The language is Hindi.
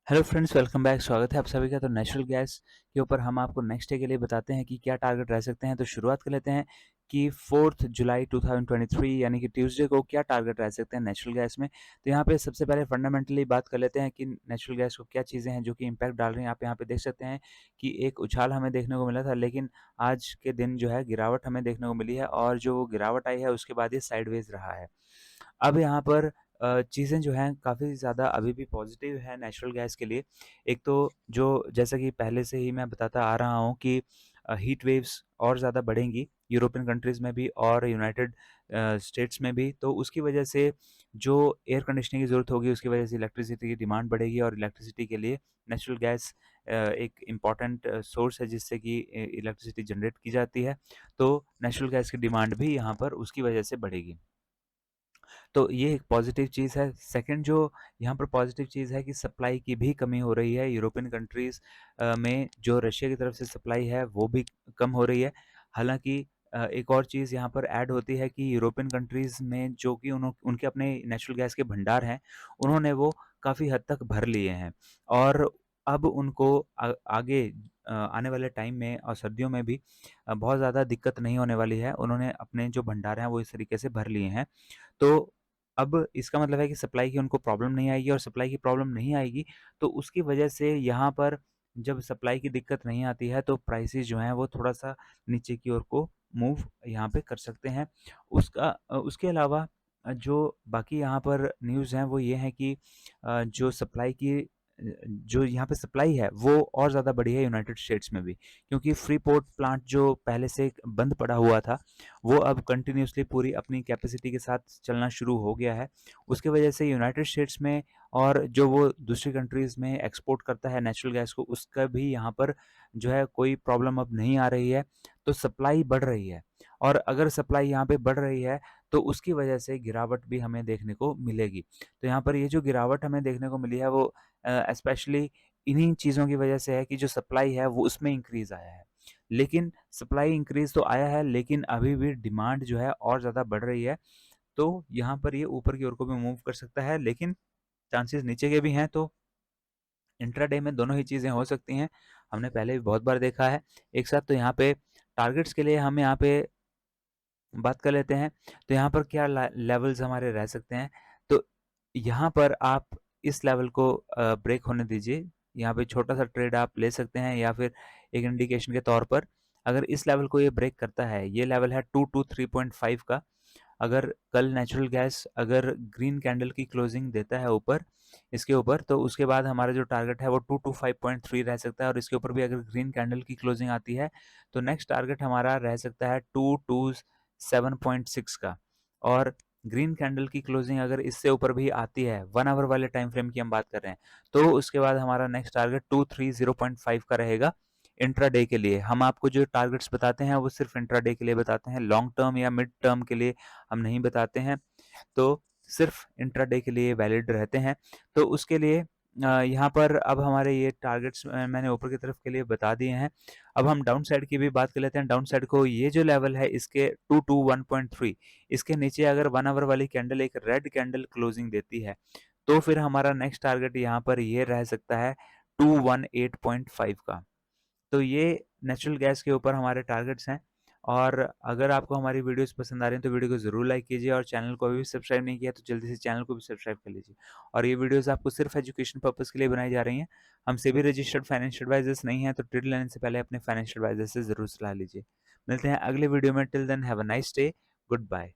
Hello friends, welcome back. स्वागत है आप सभी का। तो नेचुरल गैस के ऊपर हम आपको नेक्स्ट डे के लिए बताते हैं कि क्या टारगेट रह सकते हैं। तो शुरुआत कर लेते हैं कि 4 जुलाई 2023 यानी कि ट्यूसडे को क्या टारगेट रह सकते हैं नेचुरल गैस में। तो यहाँ पे सबसे पहले फंडामेंटली बात कर लेते हैं कि नेचुरल गैस को क्या चीज़ें हैं जो कि इम्पैक्ट डाल रही हैं। आप यहाँ पे देख सकते हैं कि एक उछाल हमें देखने को मिला था, लेकिन आज के दिन जो है गिरावट हमें देखने को मिली है, और जो गिरावट आई है उसके बाद ये साइडवेज रहा है। अब यहाँ पर चीज़ें जो हैं काफ़ी ज़्यादा अभी भी पॉजिटिव है नेचुरल गैस के लिए। एक तो जो जैसा कि पहले से ही मैं बताता आ रहा हूँ कि हीट वेव्स और ज़्यादा बढ़ेंगी यूरोपियन कंट्रीज़ में भी और यूनाइटेड स्टेट्स में भी। तो उसकी वजह से जो एयर कंडीशनिंग की ज़रूरत होगी, उसकी वजह से इलेक्ट्रिसिटी की डिमांड बढ़ेगी, और इलेक्ट्रिसिटी के लिए नेचुरल गैस एक इम्पॉर्टेंट सोर्स है जिससे कि इलेक्ट्रिसिटी जनरेट की जाती है। तो नेचुरल गैस की डिमांड भी यहाँ पर उसकी वजह से बढ़ेगी। तो ये एक पॉजिटिव चीज़ है। सेकंड जो यहाँ पर पॉजिटिव चीज़ है कि सप्लाई की भी कमी हो रही है यूरोपियन कंट्रीज़ में। जो रशिया की तरफ से सप्लाई है वो भी कम हो रही है। हालाँकि एक और चीज़ यहाँ पर ऐड होती है कि यूरोपियन कंट्रीज़ में जो कि उनके अपने नेचुरल गैस के भंडार हैं, उन्होंने वो काफ़ी हद तक भर लिए हैं, और अब उनको आगे आने वाले टाइम में और सर्दियों में भी बहुत ज़्यादा दिक्कत नहीं होने वाली है। उन्होंने अपने जो भंडार हैं वो इस तरीके से भर लिए हैं। तो अब इसका मतलब है कि सप्लाई की उनको प्रॉब्लम नहीं आएगी, और सप्लाई की प्रॉब्लम नहीं आएगी तो उसकी वजह से यहाँ पर जब सप्लाई की दिक्कत नहीं आती है तो प्राइसेस जो हैं वो थोड़ा-सा नीचे की ओर को मूव यहाँ पे कर सकते हैं। उसके अलावा जो बाकी यहाँ पर न्यूज़ हैं वो ये हैं कि जो यहाँ पे सप्लाई है वो और ज़्यादा बढ़ी है यूनाइटेड स्टेट्स में भी, क्योंकि फ्रीपोर्ट प्लांट जो पहले से बंद पड़ा हुआ था वो अब कंटिन्यूसली पूरी अपनी कैपेसिटी के साथ चलना शुरू हो गया है। उसकी वजह से यूनाइटेड स्टेट्स में और जो वो दूसरी कंट्रीज़ में एक्सपोर्ट करता है नेचुरल गैस को, उसका भी यहाँ पर जो है कोई प्रॉब्लम अब नहीं आ रही है। तो सप्लाई बढ़ रही है, और अगर सप्लाई यहाँ पे बढ़ रही है तो उसकी वजह से गिरावट भी हमें देखने को मिलेगी। तो यहाँ पर ये जो गिरावट हमें देखने को मिली है वो स्पेशली इन्हीं चीज़ों की वजह से है कि जो सप्लाई है वो उसमें इंक्रीज़ आया है। लेकिन सप्लाई इंक्रीज़ तो आया है, लेकिन अभी भी डिमांड जो है और ज़्यादा बढ़ रही है। तो यहाँ पर ये ऊपर की ओर को भी मूव कर सकता है, लेकिन चांसेस नीचे के भी हैं। तो इंट्राडे में दोनों ही चीज़ें हो सकती हैं। हमने पहले भी बहुत बार देखा है एक साथ। तो यहाँ पे टारगेट्स के लिए हम यहाँ पे बात कर लेते हैं। तो यहाँ पर क्या लेवल्स हमारे रह सकते हैं। तो यहाँ पर आप इस लेवल को ब्रेक होने दीजिए। यहाँ पे छोटा सा ट्रेड आप ले सकते हैं, या फिर एक इंडिकेशन के तौर पर अगर इस लेवल को ये ब्रेक करता है, ये लेवल है 2 टू 3.5 का। अगर कल नेचुरल गैस अगर ग्रीन कैंडल की क्लोजिंग देता है ऊपर इसके ऊपर, तो उसके बाद हमारा जो टारगेट है वो 2 टू 5.3 रह सकता है, और इसके ऊपर भी अगर ग्रीन कैंडल की क्लोजिंग आती है तो नेक्स्ट टारगेट हमारा रह सकता है 2 टू 7.6 का। और ग्रीन कैंडल की क्लोजिंग अगर इससे ऊपर भी आती है, 1 आवर वाले टाइम फ्रेम की हम बात कर रहे हैं, तो उसके बाद हमारा नेक्स्ट टारगेट 230.5 का रहेगा। इंट्राडे के लिए हम आपको जो टारगेट्स बताते हैं वो सिर्फ इंट्राडे के लिए बताते हैं, लॉन्ग टर्म या मिड टर्म के लिए हम नहीं बताते हैं। तो सिर्फ इंट्राडे के लिए वैलिड रहते हैं। तो उसके लिए यहाँ पर अब हमारे ये टारगेट्स मैंने ऊपर की तरफ के लिए बता दिए हैं। अब हम डाउन साइड की भी बात कर लेते हैं। डाउन साइड को ये जो लेवल है इसके 2 टू 1.3, इसके नीचे अगर 1 आवर वाली कैंडल एक रेड कैंडल क्लोजिंग देती है, तो फिर हमारा नेक्स्ट टारगेट यहाँ पर ये रह सकता है 218.5 का। तो ये नेचुरल गैस के ऊपर हमारे टारगेट्स हैं। और अगर आपको हमारी वीडियोस पसंद आ रही हैं तो वीडियो को ज़रूर लाइक कीजिए, और चैनल को अभी भी सब्सक्राइब नहीं किया तो जल्दी से चैनल को भी सब्सक्राइब कर लीजिए। और ये वीडियोस आपको सिर्फ एजुकेशन पर्पज़ के लिए बनाई जा रही हैं। हम सेबी रजिस्टर्ड फाइनेंशियल एडवाइजर्स नहीं हैं, तो ट्रेड लेने से पहले अपने फाइनेंशियल एडवाइजर से ज़रूर सलाह लीजिए। मिलते हैं अगले वीडियो में। Till then have a nice day. Good bye.